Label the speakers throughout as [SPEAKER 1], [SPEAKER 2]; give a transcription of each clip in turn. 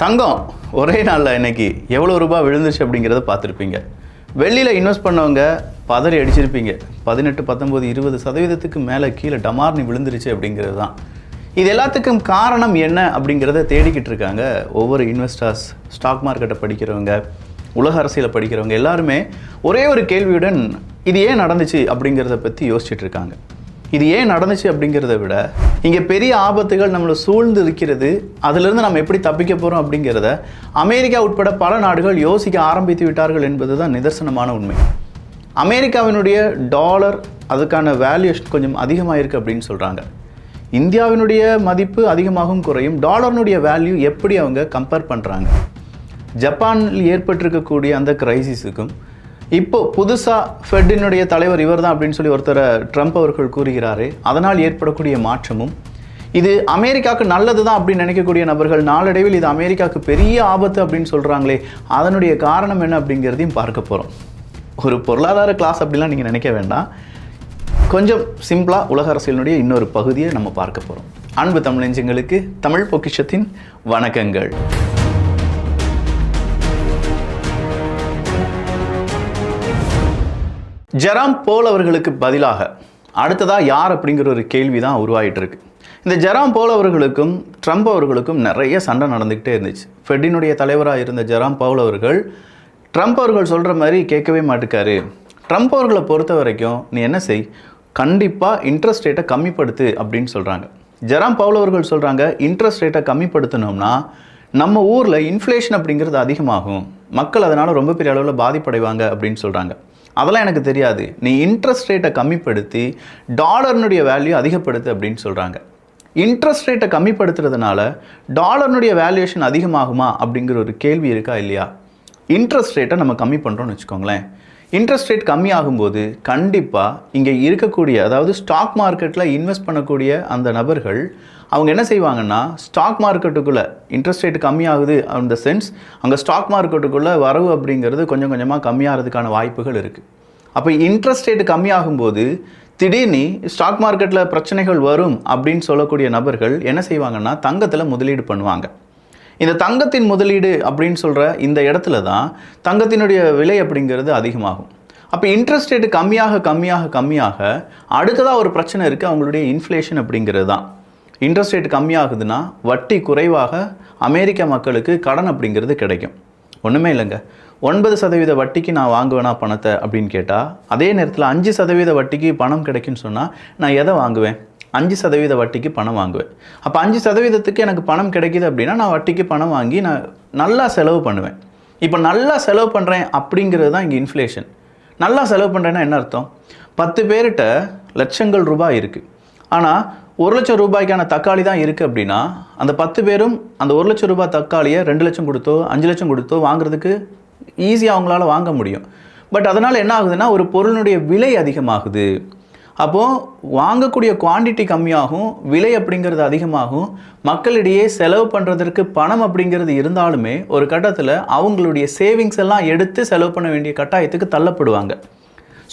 [SPEAKER 1] தங்கம் ஒரே நாளில் இன்னைக்கு எவ்வளோ ரூபாய் விழுந்துச்சு அப்படிங்கிறத பார்த்துருப்பீங்க. வெள்ளியில் இன்வெஸ்ட் பண்ணவங்க பதறி அடிச்சிருப்பீங்க. 18, 19, 20% மேலே கீழே டமார்னு விழுந்துருச்சு அப்படிங்கிறது தான். இது எல்லாத்துக்கும் காரணம் என்ன அப்படிங்கிறத தேடிக்கிட்டு இருக்காங்க ஒவ்வொரு இன்வெஸ்டர்ஸ், ஸ்டாக் மார்க்கெட்டை படிக்கிறவங்க, உலக அரசியலை படிக்கிறவங்க எல்லாருமே ஒரே ஒரு கேள்வியுடன் இது ஏன் நடந்துச்சு அப்படிங்கிறத பற்றி யோசிச்சுட்டு இருக்காங்க. இது ஏன் நடந்துச்சு அப்படிங்கிறத விட இங்கே பெரிய ஆபத்துகள் நம்மளை சூழ்ந்து இருக்கிறது, அதிலிருந்து நம்ம எப்படி தப்பிக்க போகிறோம் அப்படிங்கிறத அமெரிக்கா உட்பட பல நாடுகள் யோசிக்க ஆரம்பித்து விட்டார்கள் என்பது தான் நிதர்சனமான உண்மை. அமெரிக்காவினுடைய டாலர் அதுக்கான வேல்யூஷன் கொஞ்சம் அதிகமாக இருக்குது அப்படின்னு சொல்கிறாங்க. இந்தியாவினுடைய மதிப்பு அதிகமாகவும் குறையும். டாலர்னுடைய வேல்யூ எப்படி அவங்க கம்பேர் பண்ணுறாங்க? ஜப்பானில் ஏற்பட்டிருக்கக்கூடிய அந்த கிரைசிஸுக்கும் இப்போது புதுசாக ஃபெட்டினுடைய தலைவர் இவர் தான் அப்படின்னு சொல்லி ஒருத்தரை ட்ரம்ப் அவர்கள் கூறுகிறாரு, அதனால் ஏற்படக்கூடிய மாற்றமும் இது அமெரிக்காவுக்கு நல்லது தான் அப்படின்னு நினைக்கக்கூடிய நபர்கள் நாளடைவில் இது அமெரிக்காவுக்கு பெரிய ஆபத்து அப்படின்னு சொல்கிறாங்களே, அதனுடைய காரணம் என்ன அப்படிங்கிறதையும் பார்க்க போகிறோம். ஒரு பொருளாதார கிளாஸ் அப்படிலாம் நீங்கள் நினைக்க வேண்டாம். கொஞ்சம் சிம்பிளாக உலக அரசியலினுடைய இன்னொரு பகுதியை நம்ம பார்க்க போகிறோம். அன்பு தமிழ் நெஞ்சங்களுக்கு தமிழ் பொக்கிஷத்தின் வணக்கங்கள். ஜெராம் போல் அவர்களுக்கு பதிலாக அடுத்ததாக யார் அப்படிங்கிற ஒரு கேள்வி தான் உருவாகிட்டு இருக்கு. இந்த ஜெராம் போல் அவர்களுக்கும் ட்ரம்ப் அவர்களுக்கும் நிறைய சண்டை நடந்துக்கிட்டே இருந்துச்சு. ஃபெட்டினுடைய தலைவராக இருந்த ஜெராம் பவுல் அவர்கள் ட்ரம்ப் அவர்கள் சொல்கிற மாதிரி கேட்கவே மாட்டுக்காரு. ட்ரம்ப் அவர்களை பொறுத்த வரைக்கும் நீ என்ன செய், கண்டிப்பாக இன்ட்ரெஸ்ட் ரேட்டை கம்மிப்படுத்து அப்படின்னு சொல்கிறாங்க. ஜெராம் பவுல் அவர்கள் சொல்கிறாங்க, இன்ட்ரெஸ்ட் ரேட்டை கம்மிப்படுத்தணும்னா நம்ம ஊரில் இன்ஃப்ளேஷன் அப்படிங்கிறது அதிகமாகும், மக்கள் அதனால் ரொம்ப பெரிய அளவில் பாதிப்படைவாங்க அப்படின்னு சொல்கிறாங்க. அதெல்லாம் எனக்கு தெரியாது, நீ இன்ட்ரெஸ்ட் ரேட்டை கம்மிப்படுத்தி டாலர்னுடைய வேல்யூ அதிகப்படுத்து அப்படின்னு சொல்கிறாங்க. இன்ட்ரெஸ்ட் ரேட்டை கம்மிப்படுத்துறதுனால டாலர்னுடைய வேல்யூஷன் அதிகமாகுமா அப்படிங்கிற ஒரு கேள்வி இருக்கா இல்லையா? இன்ட்ரெஸ்ட் ரேட்டை நம்ம கம்மி பண்ணுறோன்னு வச்சுக்கோங்களேன். இன்ட்ரெஸ்ட் ரேட் கம்மியாகும்போது கண்டிப்பாக இங்கே இருக்கக்கூடிய, அதாவது ஸ்டாக் மார்க்கெட்டில் இன்வெஸ்ட் பண்ணக்கூடிய அந்த நபர்கள் அவங்க என்ன செய்வாங்கன்னா, ஸ்டாக் மார்க்கெட்டுக்குள்ளே இன்ட்ரெஸ்ட் ரேட் கம்மியாகுது அந்த சென்ஸ் அங்கே ஸ்டாக் மார்க்கெட்டுக்குள்ளே வரவு அப்படிங்கிறது கொஞ்சம் கொஞ்சமாக கம்மியாகிறதுக்கான வாய்ப்புகள் இருக்குது. அப்போ இன்ட்ரெஸ்ட் ரேட் கம்மியாகும்போது திடீர்னு ஸ்டாக் மார்க்கெட்டில் பிரச்சனைகள் வரும் அப்படின்னு சொல்லக்கூடிய நபர்கள் என்ன செய்வாங்கன்னா, தங்கத்தில் முதலீடு பண்ணுவாங்க. இந்த தங்கத்தின் முதலீடு அப்படின்னு சொல்கிற இந்த இடத்துல தான் தங்கத்தினுடைய விலை அப்படிங்கிறது அதிகமாகும். அப்போ இன்ட்ரெஸ்ட் ரேட்டு கம்மியாக கம்மியாக கம்மியாக அடுத்ததாக ஒரு பிரச்சனை இருக்குது, அவங்களுடைய இன்ஃப்ளேஷன் அப்படிங்கிறது தான். இன்ட்ரெஸ்ட் ரேட் கம்மியாகுதுன்னா வட்டி குறைவாக அமெரிக்க மக்களுக்கு கடன் அப்படிங்கிறது கிடைக்கும். ஒன்றுமே இல்லைங்க, 9% வட்டிக்கு நான் வாங்குவேனா பணத்தை அப்படின்னு கேட்டால், அதே நேரத்தில் 5% வட்டிக்கு பணம் கிடைக்குன்னு சொன்னால் நான் எதை வாங்குவேன்? 5% வட்டிக்கு பணம் வாங்குவேன். அப்போ 5%க்கு எனக்கு பணம் கிடைக்கிது அப்படின்னா நான் வட்டிக்கு பணம் வாங்கி நான் நல்லா செலவு பண்ணுவேன். இப்போ நல்லா செலவு பண்ணுறேன் அப்படிங்கிறது தான் இங்கே இன்ஃப்ளேஷன். நல்லா செலவு பண்ணுறேன்னா என்ன அர்த்தம்? 10 பேர்கிட்ட லட்சங்கள் ரூபாய் இருக்குது, ஆனால் 1 லட்சம் ரூபாய்க்கான தக்காளி தான் இருக்குது அப்படின்னா அந்த 10 பேரும் அந்த 1 லட்சம் ரூபாய் தக்காளியை 2 லட்சம் கொடுத்தோ 5 லட்சம் கொடுத்தோ வாங்குறதுக்கு ஈஸியாக அவங்களால வாங்க முடியும். பட் அதனால் என்ன ஆகுதுன்னா ஒரு பொருளினுடைய விலை அதிகமாகுது. அப்போது வாங்கக்கூடிய குவான்டிட்டி கம்மியாகும், விலை அப்படிங்கிறது அதிகமாகும். மக்களிடையே செலவு பண்ணுறதற்கு பணம் அப்படிங்கிறது இருந்தாலுமே ஒரு கட்டத்தில் அவங்களுடைய சேவிங்ஸ் எல்லாம் எடுத்து செலவு பண்ண வேண்டிய கட்டாயத்துக்கு தள்ளப்படுவாங்க.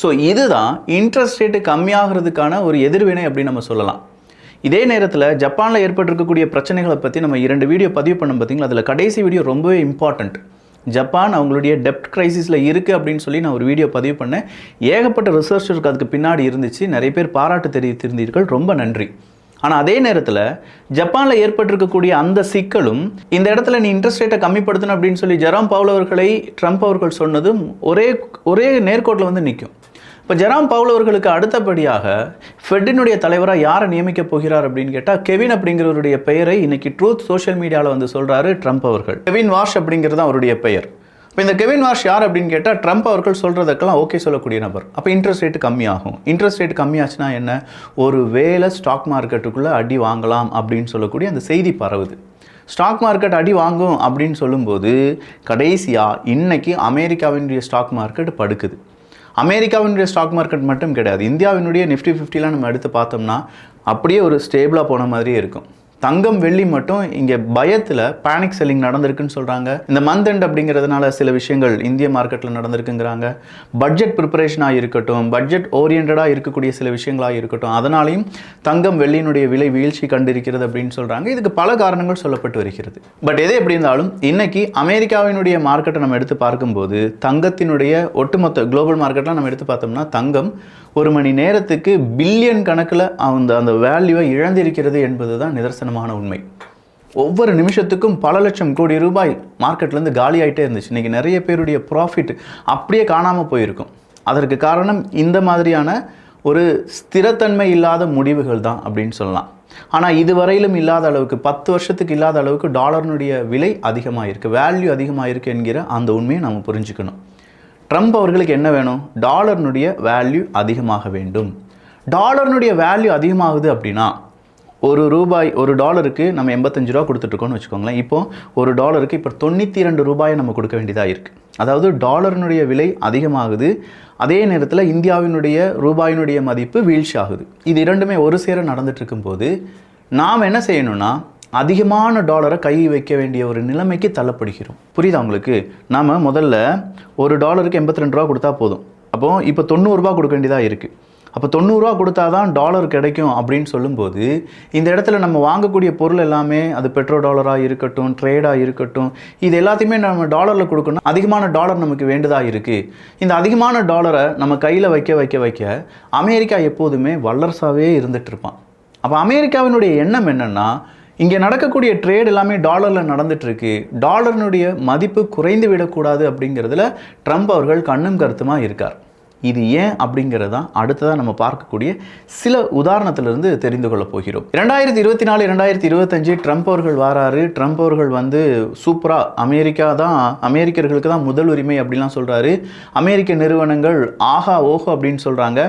[SPEAKER 1] ஸோ இதுதான் இன்ட்ரெஸ்ட் ரேட்டு கம்மியாகிறதுக்கான ஒரு எதிர்வினை அப்படின்னு நம்ம சொல்லலாம். இதே நேரத்தில் ஜப்பானில் ஏற்பட்டிருக்கக்கூடிய பிரச்சனைகளை பற்றி நம்ம 2 வீடியோ பதிவு பண்ணோம் பார்த்தீங்களா, அதில் கடைசி வீடியோ ரொம்பவே இம்பார்ட்டண்ட். ஜப்பான் அவங்களுடைய டெப்ட் கிரைசிஸில் இருக்குது அப்படின்னு சொல்லி நான் ஒரு வீடியோ பதிவு பண்ணேன். ஏகப்பட்ட ரிசர்ச்சருக்கு அதுக்கு பின்னாடி இருந்துச்சு, நிறைய பேர் பாராட்டு தெரிவித்திருந்தீர்கள், ரொம்ப நன்றி. ஆனால் அதே நேரத்தில் ஜப்பானில் ஏற்பட்டிருக்கக்கூடிய அந்த சிக்கலும் இந்த இடத்துல நீ இன்ட்ரெஸ்ட் ரேட்டை கம்மிப்படுத்தணும் அப்படின்னு சொல்லி ஜெராம் பவுல் அவர்களை ட்ரம்ப் அவர்கள் சொன்னதும் ஒரே நேர்கோட்டில் வந்து நிற்கும். இப்போ ஜெராம் பவுல் அவர்களுக்கு அடுத்தபடியாக ஃபெட்டினுடைய தலைவராக யாரை நியமிக்க போகிறார் அப்படின்னு கேட்டால், கெவின் அப்படிங்கிறவருடைய பெயரை இன்னைக்கு ட்ரூத் சோஷியல் மீடியாவில் வந்து சொல்கிறாரு ட்ரம்ப் அவர்கள். கெவின் வாஷ் அப்படிங்கிறது தான் அவருடைய பெயர். இப்போ இந்த கெவின் வாஷ் யார் அப்படின்னு கேட்டால், ட்ரம்ப் அவர்கள் சொல்கிறதுக்கெல்லாம் ஓகே சொல்லக்கூடிய நபர். அப்போ இன்ட்ரெஸ்ட் ரேட்டு கம்மியாகும். இன்ட்ரெஸ்ட் ரேட் கம்மியாச்சுன்னா என்ன, ஒரு வேளை ஸ்டாக் மார்க்கெட்டுக்குள்ளே அடி வாங்கலாம் அப்படின்னு சொல்லக்கூடிய அந்த செய்தி பரவுது. ஸ்டாக் மார்க்கெட் அடி வாங்கும் அப்படின்னு சொல்லும்போது கடைசியாக இன்னைக்கு அமெரிக்காவினுடைய ஸ்டாக் மார்க்கெட் படுக்குது. அமெரிக்காவினுடைய ஸ்டாக் மார்க்கெட் மட்டும் கிடையாது, இந்தியாவினுடைய நிஃப்டி 50 நம்ம எடுத்து பார்த்தோம்னா அப்படியே ஒரு ஸ்டேபிளாக போன மாதிரியே இருக்கும். தங்கம் வெள்ளி மட்டும் இங்கே பயத்தில் பேனிக் செல்லிங் நடந்திருக்குன்னு சொல்கிறாங்க. இந்த மந்த் எண்ட் அப்படிங்கிறதுனால சில விஷயங்கள் இந்திய மார்க்கெட்டில் நடந்திருக்குங்கிறாங்க. பட்ஜெட் ப்ரிப்பரேஷனாக இருக்கட்டும், பட்ஜெட் ஓரியன்டாக இருக்கக்கூடிய சில விஷயங்களாக இருக்கட்டும், அதனாலையும் தங்கம் வெள்ளியினுடைய விலை வீழ்ச்சி கண்டிருக்கிறது அப்படின்னு சொல்கிறாங்க. இதுக்கு பல காரணங்கள் சொல்லப்பட்டு வருகிறது. பட் எது எப்படி இருந்தாலும் இன்னைக்கு அமெரிக்காவினுடைய மார்க்கெட்டை நம்ம எடுத்து பார்க்கும்போது தங்கத்தினுடைய ஒட்டுமொத்த குளோபல் மார்க்கெட்லாம் நம்ம எடுத்து பார்த்தோம்னா தங்கம் ஒரு மணி நேரத்துக்கு பில்லியன் கணக்கில் அந்த வேல்யூவை இழந்திருக்கிறது என்பது தான் நிதர்சனமான உண்மை. ஒவ்வொரு நிமிஷத்துக்கும் பல லட்சம் கோடி ரூபாய் மார்க்கெட்லேருந்து காலி ஆகிட்டே இருந்துச்சு. இன்றைக்கி நிறைய பேருடைய ப்ராஃபிட் அப்படியே காணாமல் போயிருக்கும். அதற்கு காரணம் இந்த மாதிரியான ஒரு ஸ்திரத்தன்மை இல்லாத முடிவுகள் தான் அப்படின்னு சொல்லலாம். ஆனால் இதுவரையிலும் இல்லாத அளவுக்கு 10 வருஷத்துக்கு இல்லாத அளவுக்கு டாலர்னுடைய விலை அதிகமாக இருக்குது, வேல்யூ அதிகமாக இருக்குது என்கிற அந்த உண்மையை நம்ம புரிஞ்சுக்கணும். ட்ரம்ப் அவர்களுக்கு என்ன வேணும்? டாலர்னுடைய வேல்யூ அதிகமாக வேண்டும். டாலர்னுடைய வேல்யூ அதிகமாகுது அப்படின்னா ஒரு டாலருக்கு நம்ம 85 ரூபா கொடுத்துட்ருக்கோன்னு வச்சுக்கோங்களேன். இப்போது ஒரு டாலருக்கு இப்போ 92 ரூபாயை நம்ம கொடுக்க வேண்டியதாக இருக்குது. அதாவது டாலர்னுடைய விலை அதிகமாகுது, அதே நேரத்தில் இந்தியாவினுடைய ரூபாயினுடைய மதிப்பு வீழ்ச்சி ஆகுது. இது இரண்டுமே ஒரு சேர நடந்துட்டு இருக்கும்போது நாம் என்ன செய்யணும்னா அதிகமான டாலரை கை வைக்க வேண்டிய ஒரு நிலைமைக்கு தள்ளப்படுகிறோம். புரியுதா உங்களுக்கு? நாம் முதல்ல ஒரு டாலருக்கு 82 ரூபா கொடுத்தா போதும். அப்போது இப்போ 90 ரூபா கொடுக்க வேண்டியதாக இருக்குது. அப்போ 90 ரூபா கொடுத்தா தான் டாலர் கிடைக்கும் அப்படின்னு சொல்லும்போது இந்த இடத்துல நம்ம வாங்கக்கூடிய பொருள் எல்லாமே அது பெட்ரோ டாலராக இருக்கட்டும், ட்ரேடாக இருக்கட்டும், இது எல்லாத்தையுமே நம்ம டாலரில் கொடுக்கணும். அதிகமான டாலர் நமக்கு வேண்டுதாக இருக்குது. இந்த அதிகமான டாலரை நம்ம கையில் வைக்க அமெரிக்கா எப்போதுமே வல்லரசாகவே இருந்துகிட்டு இருப்பான். அப்போ அமெரிக்காவினுடைய எண்ணம் என்னென்னா இங்கே நடக்கக்கூடிய ட்ரேட் எல்லாமே டாலரில் நடந்துகிட்ருக்கு, டாலர்னுடைய மதிப்பு குறைந்து விடக்கூடாது அப்படிங்கிறதுல ட்ரம்ப் அவர்கள் கண்ணும் கருத்துமாக இருக்கார். இது ஏன் அப்படிங்கிறது தான் அடுத்ததாக நம்ம பார்க்கக்கூடிய சில உதாரணத்திலிருந்து தெரிந்து கொள்ளப் போகிறோம். 2024 2025 ட்ரம்ப் அவர்கள் வராரு. ட்ரம்ப் அவர்கள் சூப்பராக அமெரிக்கர்களுக்கு தான் முதல் உரிமை அப்படிலாம் சொல்கிறாரு. அமெரிக்க நிறுவனங்கள் ஆஹா ஓஹோ அப்படின்னு சொல்கிறாங்க.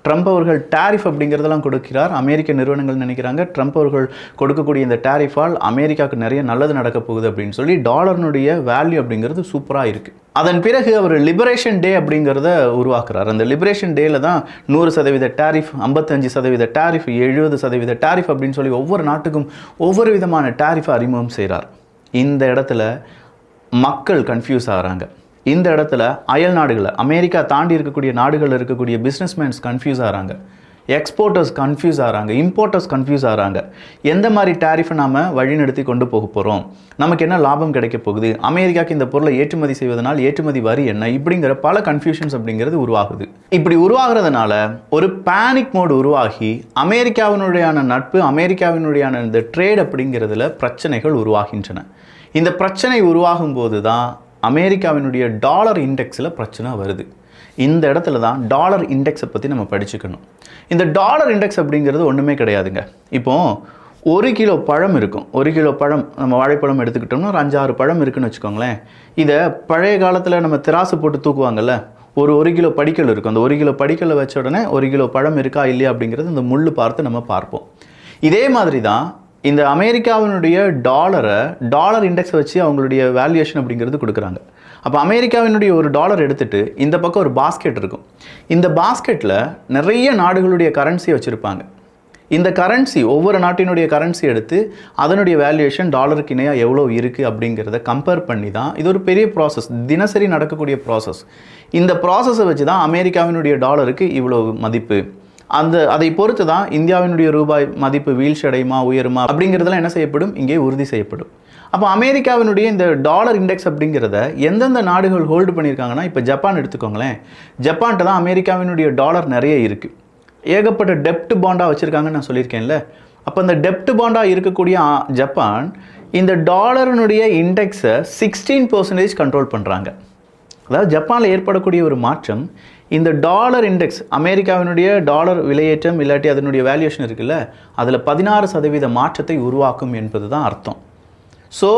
[SPEAKER 1] ட்ரம்ப் அவர்கள் டேரிஃப் அப்படிங்கிறதெல்லாம் கொடுக்கிறார். அமெரிக்க நிறுவனங்கள் நினைக்கிறாங்க ட்ரம்ப் அவர்கள் கொடுக்கக்கூடிய இந்த டேரிஃபால் அமெரிக்காவுக்கு நிறைய நல்லது நடக்க போகுது அப்படின்னு சொல்லி டாலர்னுடைய வேல்யூ அப்படிங்கிறது சூப்பராக இருக்குது. அதன் பிறகு அவர் லிபரேஷன் டே அப்படிங்கிறத உருவாக்குறார். அந்த லிபரேஷன் டேல தான் 100% டேரிஃப், 55% டேரிஃப், 70% டேரிஃப் அப்படின்னு சொல்லி ஒவ்வொரு நாட்டுக்கும் ஒவ்வொரு விதமான டேரிஃபை அறிமுகம் செய்கிறார். இந்த இடத்துல மக்கள் கன்ஃபியூஸ் ஆகிறாங்க. இந்த இடத்துல அயல் நாடுகளை அமெரிக்கா தாண்டி இருக்கக்கூடிய நாடுகளில் இருக்கக்கூடிய பிஸ்னஸ்மேன்ஸ் கன்ஃபியூஸ் ஆகிறாங்க, எக்ஸ்போர்ட்டர்ஸ் கன்ஃபியூஸ் ஆகிறாங்க, இம்போர்ட்டர்ஸ் கன்ஃபியூஸ் ஆகிறாங்க. எந்த மாதிரி டேரிஃபை நாம் வழிநடத்தி கொண்டு போக போகிறோம், நமக்கு என்ன லாபம் கிடைக்க போகுது, அமெரிக்காவுக்கு இந்த பொருளை ஏற்றுமதி செய்வதனால் ஏற்றுமதி வரி என்ன, இப்படிங்கிற பல கன்ஃபியூஷன்ஸ் அப்படிங்கிறது உருவாகுது. இப்படி உருவாகிறதுனால ஒரு பேனிக் மோடு உருவாகி அமெரிக்காவினுடையான நட்பு, அமெரிக்காவினுடையான இந்த ட்ரேட் அப்படிங்கிறதுல பிரச்சனைகள் உருவாகின்றன. இந்த பிரச்சனை உருவாகும் போது தான் அமெரிக்காவினுடைய டாலர் இண்டெக்ஸில் பிரச்சனை வருது. இந்த இடத்துல தான் டாலர் இண்டெக்ஸை பற்றி நம்ம படிச்சுக்கணும். இந்த டாலர் இண்டெக்ஸ் அப்படிங்கிறது ஒன்றுமே கிடையாதுங்க. இப்போது 1 கிலோ பழம் இருக்கும். 1 கிலோ பழம், நம்ம வாழைப்பழம் எடுத்துக்கிட்டோம்னா ஒரு 5-6 பழம் இருக்குன்னு வச்சுக்கோங்களேன். இதை பழைய காலத்தில் நம்ம திராசு போட்டு தூக்குவாங்கல்ல, ஒரு கிலோ படிக்கல் இருக்கும். அந்த 1 கிலோ படிக்கலை வச்ச உடனே 1 கிலோ பழம் இருக்கா இல்லையா அப்படிங்கிறது இந்த முள் பார்த்து நம்ம பார்ப்போம். இதே மாதிரி தான் இந்த அமெரிக்காவினுடைய டாலர் இண்டெக்ஸை வச்சு அவங்களுடைய வேல்யூவேஷன் அப்படிங்கிறது கொடுக்குறாங்க. அப்போ அமெரிக்காவினுடைய ஒரு டாலர் எடுத்துகிட்டு இந்த பக்கம் ஒரு பாஸ்கெட் இருக்கும். இந்த பாஸ்கெட்டில் நிறைய நாடுகளுடைய கரன்சி வச்சுருப்பாங்க. இந்த கரன்சி, ஒவ்வொரு நாட்டினுடைய கரன்சி எடுத்து அதனுடைய வேல்யூவேஷன் டாலருக்கு இணையாக எவ்வளோ இருக்குது அப்படிங்கிறத கம்பேர் பண்ணி தான், இது ஒரு பெரிய ப்ராசஸ், தினசரி நடக்கக்கூடிய ப்ராசஸ். இந்த ப்ராசஸை வச்சு தான் அமெரிக்காவினுடைய டாலருக்கு இவ்வளோ மதிப்பு, அதை பொறுத்து தான் இந்தியாவினுடைய ரூபாய் மதிப்பு வீழ்ச்சி அடையுமா உயருமா அப்படிங்கிறதுலாம் என்ன செய்யப்படும், இங்கே உறுதி செய்யப்படும். அப்போ அமெரிக்காவினுடைய இந்த டாலர் இண்டெக்ஸ் அப்படிங்கிறத எந்தெந்த நாடுகள் ஹோல்டு பண்ணியிருக்காங்கன்னா, இப்போ ஜப்பான் எடுத்துக்கோங்களேன். ஜப்பான்கிட்ட தான் அமெரிக்காவினுடைய டாலர் நிறைய இருக்குது. ஏகப்பட்ட டெப்ட் பாண்டாக வச்சுருக்காங்கன்னு நான் சொல்லியிருக்கேன்ல. அப்போ அந்த டெப்ட் பாண்டாக இருக்கக்கூடிய ஜப்பான் இந்த டாலரினுடைய இண்டெக்ஸை 16% கண்ட்ரோல் பண்ணுறாங்க. அதாவது ஜப்பானில் ஏற்படக்கூடிய ஒரு மாற்றம் இந்த டாலர் இண்டெக்ஸ், அமெரிக்காவினுடைய டாலர் விலையேற்றம் இல்லாட்டி அதனுடைய வேல்யூவேஷன் இருக்குல்ல, அதில் 16% மாற்றத்தை உருவாக்கும் என்பது தான் அர்த்தம். ஸோ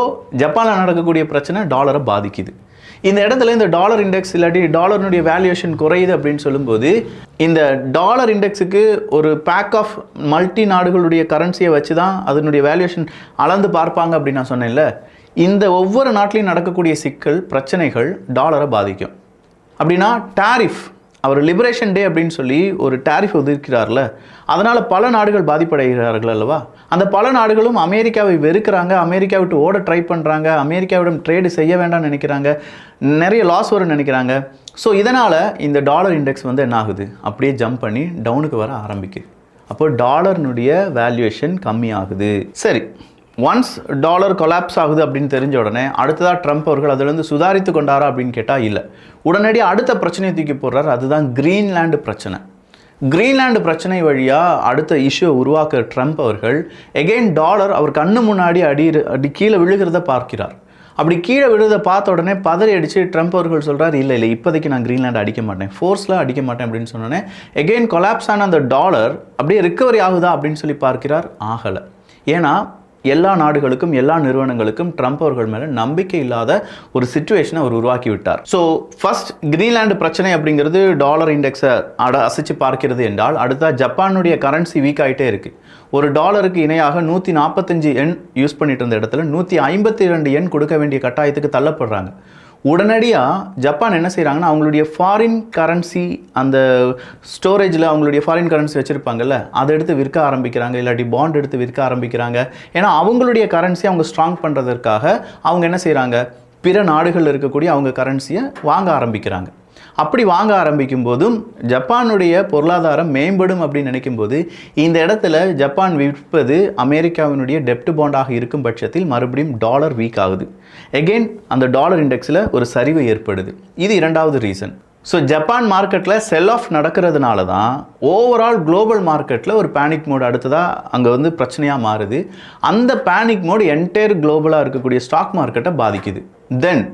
[SPEAKER 1] ஜப்பானில் நடக்கக்கூடிய பிரச்சனை டாலரை பாதிக்குது. இந்த இடத்துல இந்த டாலர் இண்டெக்ஸ் இல்லாட்டி டாலரினுடைய வேல்யூவேஷன் குறையுது அப்படின்னு சொல்லும்போது இந்த டாலர் இண்டெக்ஸுக்கு ஒரு பேக் ஆஃப் மல்டி நாடுகளுடைய கரன்சியை வச்சு தான் அதனுடைய வேல்யூவேஷன் அளந்து பார்ப்பாங்க அப்படின்னு நான் சொன்னேன்ல. இந்த ஒவ்வொரு நாட்டிலையும் நடக்கக்கூடிய சிக்கல் பிரச்சனைகள் டாலரை பாதிக்கும். அப்படின்னா டாரிஃப் அவர் லிபரேஷன் டே அப்படின்னு சொல்லி ஒரு டாரிஃப் ஒதுக்கிறார்ல, அதனால் பல நாடுகள் பாதிப்படைகிறார்கள் அல்லவா? அந்த பல நாடுகளும் அமெரிக்காவை வெறுக்கிறாங்க, அமெரிக்கா விட்டு ஓட ட்ரை பண்ணுறாங்க, அமெரிக்காவிடம் ட்ரேடு செய்ய வேண்டாம்னு நினைக்கிறாங்க, நிறைய லாஸ் வரும்னு நினைக்கிறாங்க. ஸோ இதனால் இந்த டாலர் இண்டெக்ஸ் வந்து என்ன ஆகுது, அப்படியே ஜம்ப் பண்ணி டவுனுக்கு வர ஆரம்பிக்குது. அப்போ டாலர்னுடைய வேல்யூவேஷன் கம்மியாகுது. சரி, ஒன்ஸ் டாலர் கொலாப்ஸ் ஆகுது அப்படின்னு தெரிஞ்ச உடனே அடுத்ததாக ட்ரம்ப் அவர்கள் அதிலிருந்து சுதாரித்து கொண்டாரா அப்படின்னு கேட்டால் இல்லை. உடனடியாக அடுத்த பிரச்சனையை தூக்கி போடுறார். அதுதான் கிரீன்லாண்டு பிரச்சனை. கிரீன்லாண்டு பிரச்சனை வழியாக அடுத்த இஷ்யூ உருவாக்குற ட்ரம்ப் அவர்கள் எகெயின் டாலர் அவர் கண்ணு முன்னாடி அடி கீழே விழுகிறத பார்க்கிறார். அப்படி கீழே விழுறதை பார்த்த உடனே பதறி அடித்து ட்ரம்ப் அவர்கள் சொல்கிறார், இல்லை இப்போதைக்கு நான் கிரீன்லாண்டு அடிக்க மாட்டேன், ஃபோர்ஸில் அடிக்க மாட்டேன் அப்படின்னு சொன்னோன்னே எகெயின் கொலாப்ஸ் ஆன அந்த டாலர் அப்படியே ரிக்கவரி ஆகுதா அப்படின்னு சொல்லி பார்க்கிறார். ஆகலை. ஏன்னா எல்லா நாடுகளுக்கும் எல்லா நிறுவனங்களுக்கும் ட்ரம்ப் அவர்கள் மேலே நம்பிக்கை இல்லாத ஒரு சிச்சுவேஷனை அவர் உருவாக்கி விட்டார். ஸோ ஃபர்ஸ்ட் கிரீன்லாண்டு பிரச்சனை அப்படிங்கிறது டாலர் இண்டெக்ஸை அசைச்சு பார்க்கிறது என்றால், அடுத்த ஜப்பானுடைய கரன்சி வீக் ஆகிட்டே இருக்குது. ஒரு டாலருக்கு இணையாக 145 yen யூஸ் பண்ணிட்டு இருந்த இடத்துல 152 yen கொடுக்க வேண்டிய கட்டாயத்துக்கு தள்ளப்படுறாங்க. உடனடியாக ஜப்பான் என்ன செய்கிறாங்கன்னா, அவங்களுடைய ஃபாரின் கரன்சி அந்த ஸ்டோரேஜில் அவங்களுடைய ஃபாரின் கரன்சி வச்சுருப்பாங்கல்ல, அதை எடுத்து விற்க ஆரம்பிக்கிறாங்க, இல்லாட்டி பாண்ட் எடுத்து விற்க ஆரம்பிக்கிறாங்க. ஏன்னா அவங்களுடைய கரன்சி அவங்க ஸ்ட்ராங் பண்ணுறதற்காக அவங்க என்ன செய்கிறாங்க, பிற நாடுகளில் இருக்கக்கூடிய அவங்க கரன்சியை வாங்க ஆரம்பிக்கிறாங்க. அப்படி வாங்க ஆரம்பிக்கும் போதும் ஜப்பானுடைய பொருளாதாரம் மேம்படும் அப்படின்னு நினைக்கும்போது இந்த இடத்துல ஜப்பான் விற்பது அமெரிக்காவினுடைய டெப்ட் பாண்டாக இருக்கும் பட்சத்தில் மறுபடியும் டாலர் வீக் ஆகுது. எகெயின் அந்த டாலர் இண்டெக்ஸில் ஒரு சரிவு ஏற்படுது. இது இரண்டாவது ரீசன். ஸோ ஜப்பான் மார்க்கெட்டில் செல் ஆஃப் நடக்கிறதுனால தான் ஓவரால் குளோபல் மார்க்கெட்டில் ஒரு பேனிக் மோடு அடுத்ததாக அங்கே வந்து பிரச்சனையாக மாறுது. அந்த பேனிக் மோடு என்டையர் குளோபலாக இருக்கக்கூடிய ஸ்டாக் மார்க்கெட்டை பாதிக்குது. தென்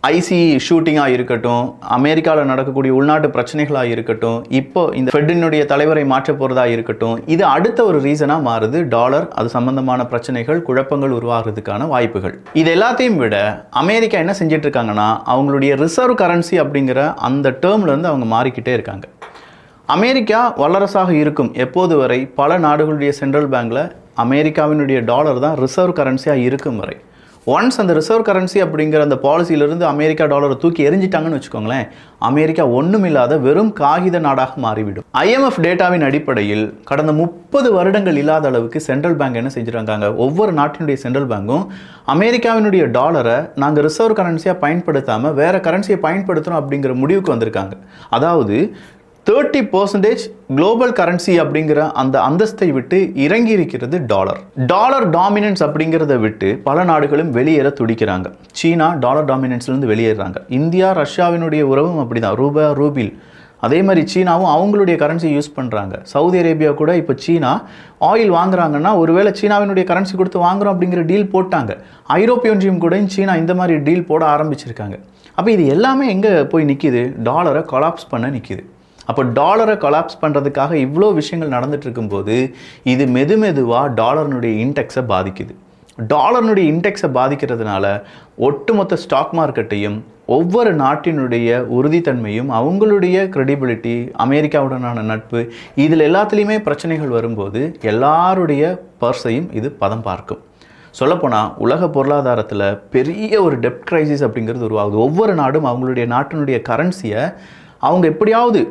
[SPEAKER 1] ஐசி ஷூட்டிங்காக இருக்கட்டும், அமெரிக்காவில் நடக்கக்கூடிய உள்நாட்டு பிரச்சனைகளாக இருக்கட்டும், இப்போ இந்த ஃபெட்டினுடைய தலைவரை மாற்ற போகிறதா இருக்கட்டும், இது அடுத்த ஒரு ரீசனாக மாறுது. டாலர் அது சம்பந்தமான பிரச்சனைகள், குழப்பங்கள் உருவாகிறதுக்கான வாய்ப்புகள். இது எல்லாத்தையும் விட அமெரிக்கா என்ன செஞ்சிட்டு இருக்காங்கன்னா, அவங்களுடைய ரிசர்வ் கரன்சி அப்படிங்கிற அந்த டேர்ம்லேருந்து அவங்க மாறிக்கிட்டே இருக்காங்க. அமெரிக்கா வல்லரசாக இருக்கும் எப்போது வரை பல நாடுகளுடைய சென்ட்ரல் பேங்கில் அமெரிக்காவினுடைய டாலர் தான் ரிசர்வ் கரன்சியாக இருக்கும் வரை. ஒன்ஸ் அந்த ரிசர்வ் கரன்சி அப்படிங்கிற அந்த பாலிசியிலிருந்து அமெரிக்கா டாலரை தூக்கி எரிஞ்சிட்டாங்கன்னு வச்சுக்கோங்களேன், அமெரிக்கா ஒன்றுமில்லாத வெறும் காகித நாடாக மாறிவிடும். IMF டேட்டாவின் அடிப்படையில் கடந்த 30 வருடங்கள் இல்லாத அளவுக்கு சென்ட்ரல் பேங்க் என்ன செஞ்சுருக்காங்க, ஒவ்வொரு நாட்டினுடைய சென்ட்ரல் பேங்கும் அமெரிக்காவினுடைய டாலரை நாங்கள் ரிசர்வ் கரன்சியாக பயன்படுத்தாமல் வேறு கரன்சியை பயன்படுத்துகிறோம் அப்படிங்கிற முடிவுக்கு வந்திருக்காங்க. அதாவது 30% குளோபல் கரன்சி அப்படிங்கிற அந்த அந்தஸ்தை விட்டு இறங்கி இருக்கிறது டாலர். டாலர் டாமினன்ஸ் அப்படிங்கிறத விட்டு பல நாடுகளும் வெளியேற துடிக்கிறாங்க. சீனா டாலர் டாமினன்ஸ்லேருந்து வெளியேறாங்க. இந்தியா ரஷ்யாவினுடைய உறவும் அப்படிதான், ரூபா ரூபில். அதே மாதிரி சீனாவும் அவங்களுடைய கரன்சி யூஸ் பண்ணுறாங்க. சவுதி அரேபியா கூட இப்போ சீனா ஆயில் வாங்குறாங்கன்னா ஒருவேளை சீனாவினுடைய கரன்சி கொடுத்து வாங்குறோம் அப்படிங்கிற டீல் போட்டாங்க. ஐரோப்பிய ஒன்றியம் கூட சீனா இந்த மாதிரி டீல் போட ஆரம்பிச்சிருக்காங்க. அப்போ இது எல்லாமே எங்கே போய் நிற்கிது, டாலரை கொலாப்ஸ் பண்ண நிற்கிது. அப்போ டாலரை கொலாப்ஸ் பண்ணுறதுக்காக இவ்வளோ விஷயங்கள் நடந்துட்டு இருக்கும்போது இது மெதுவாக டாலர்னுடைய இண்டெக்ஸை பாதிக்குது. டாலர்னுடைய இண்டெக்ஸை பாதிக்கிறதுனால ஒட்டுமொத்த ஸ்டாக் மார்க்கெட்டையும், ஒவ்வொரு நாட்டினுடைய உறுதித்தன்மையும், அவங்களுடைய கிரெடிபிலிட்டி, அமெரிக்காவுடனான நட்பு, இதில் எல்லாத்துலேயுமே பிரச்சனைகள் வரும்போது எல்லாருடைய பர்ஸையும் இது பதம் பார்க்கும். சொல்லப்போனால் உலக பொருளாதாரத்தில் பெரிய ஒரு டெப்ட் கிரைசிஸ் அப்படிங்கிறது உருவாகுது. ஒவ்வொரு நாடும் அவங்களுடைய நாட்டினுடைய கரன்சியை அவங்க எப்படியாவது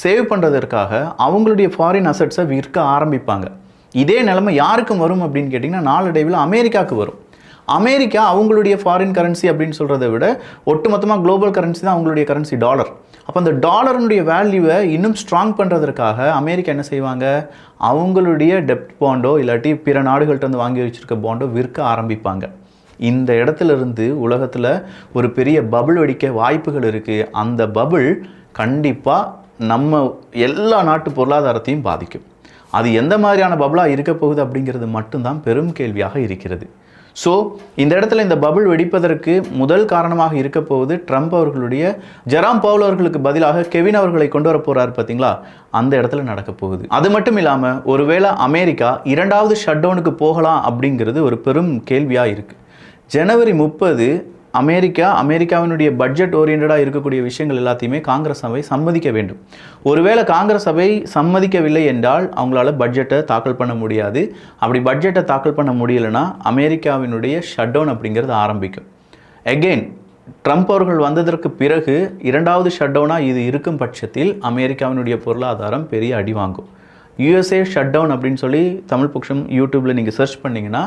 [SPEAKER 1] சேவ் பண்ணுறதற்காக அவங்களுடைய ஃபாரின் அசட்ஸை விற்க ஆரம்பிப்பாங்க. இதே நிலைமை யாருக்கும் வரும் அப்படின்னு கேட்டிங்கன்னா நாளடைவில் அமெரிக்காவுக்கு வரும். அமெரிக்கா அவங்களுடைய ஃபாரின் கரன்சி அப்படின்னு சொல்கிறத விட ஒட்டுமொத்தமாக குளோபல் கரன்சி தான் அவங்களுடைய கரன்சி டாலர். அப்போ அந்த டாலருடைய வேல்யூவை இன்னும் ஸ்ட்ராங் பண்ணுறதற்காக அமெரிக்கா என்ன செய்வாங்க, அவங்களுடைய டெப்ட் பாண்டோ இல்லாட்டி பிற நாடுகள்கிட்ட வந்து வாங்கி வச்சுருக்க பாண்டோ விற்க ஆரம்பிப்பாங்க. இந்த இடத்துலேருந்து உலகத்தில் ஒரு பெரிய பபுள் வெடிக்க வாய்ப்புகள் இருக்குது. அந்த பபுள் கண்டிப்பாக நம்ம எல்லா நாட்டு பொருளாதாரத்தையும் பாதிக்கும். அது எந்த மாதிரியான பபுளாக இருக்க போகுது அப்படிங்கிறது மட்டும்தான் பெரும் கேள்வியாக இருக்கிறது. ஸோ இந்த இடத்துல இந்த பபுள் வெடிப்பதற்கு முதல் காரணமாக இருக்க போகுது ட்ரம்ப் அவர்களுடைய ஜெராம் பவுல் அவர்களுக்கு பதிலாக கெவின் அவர்களை கொண்டு வர போகிறார் பார்த்தீங்களா, அந்த இடத்துல நடக்க போகுது. அது மட்டும் இல்லாமல் ஒருவேளை அமெரிக்கா 2வது ஷட் டவுனுக்கு போகலாம் அப்படிங்கிறது ஒரு பெரும் கேள்வியாக இருக்குது. ஜனவரி 30 அமெரிக்காவினுடைய பட்ஜெட் ஓரியன்டாக இருக்கக்கூடிய விஷயங்கள் எல்லாத்தையுமே காங்கிரஸ் சபை சம்மதிக்க வேண்டும். ஒருவேளை காங்கிரஸ் சபை சம்மதிக்கவில்லை என்றால் அவங்களால பட்ஜெட்டை தாக்கல் பண்ண முடியாது. அப்படி பட்ஜெட்டை தாக்கல் பண்ண முடியலைன்னா அமெரிக்காவினுடைய ஷட் டவுன் அப்படிங்கிறது ஆரம்பிக்கும். எகெயின் ட்ரம்ப் அவர்கள் வந்ததற்கு பிறகு இரண்டாவது ஷட் டவுனாக இது இருக்கும் பட்சத்தில் அமெரிக்காவினுடைய பொருளாதாரம் பெரிய அடி வாங்கும். யூஎஸ்ஏ ஷட் டவுன் அப்படின்னு சொல்லி தமிழ் பக்ஷம் யூடியூப்பில் நீங்கள் சர்ச் பண்ணிங்கன்னா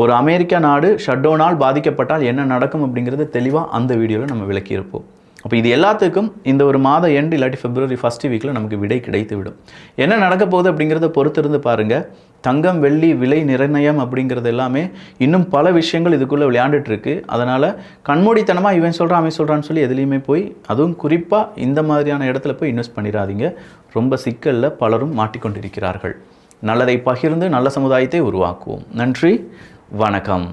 [SPEAKER 1] ஒரு அமெரிக்கா நாடு ஷட் டவுனால் பாதிக்கப்பட்டால் என்ன நடக்கும் அப்படிங்கிறது தெளிவாக அந்த வீடியோவில் நம்ம விளக்கியிருப்போம். அப்போ இது எல்லாத்துக்கும் இந்த ஒரு மாத எண்டு இல்லாட்டி February 1st வீக்கில் நமக்கு விடை கிடைத்து விடும். என்ன நடக்க போகுது அப்படிங்கிறத பொறுத்திருந்து பாருங்கள். தங்கம் வெள்ளி விலை நிர்ணயம் அப்படிங்கிறது எல்லாமே இன்னும் பல விஷயங்கள் இதுக்குள்ளே விளையாண்டுட்டு இருக்கு. அதனால் கண்மூடித்தனமாக இவன் சொல்கிறான் அவன் சொல்கிறான்னு சொல்லி எதுலேயுமே போய், அதுவும் குறிப்பாக இந்த மாதிரியான இடத்துல போய் இன்வெஸ்ட் பண்ணிடாதீங்க. ரொம்ப சிக்கலில் பலரும் மாட்டிக்கொண்டிருக்கிறார்கள். நல்லதை பகிர்ந்து நல்ல சமுதாயத்தை உருவாக்குவோம். நன்றி, வணக்கம்.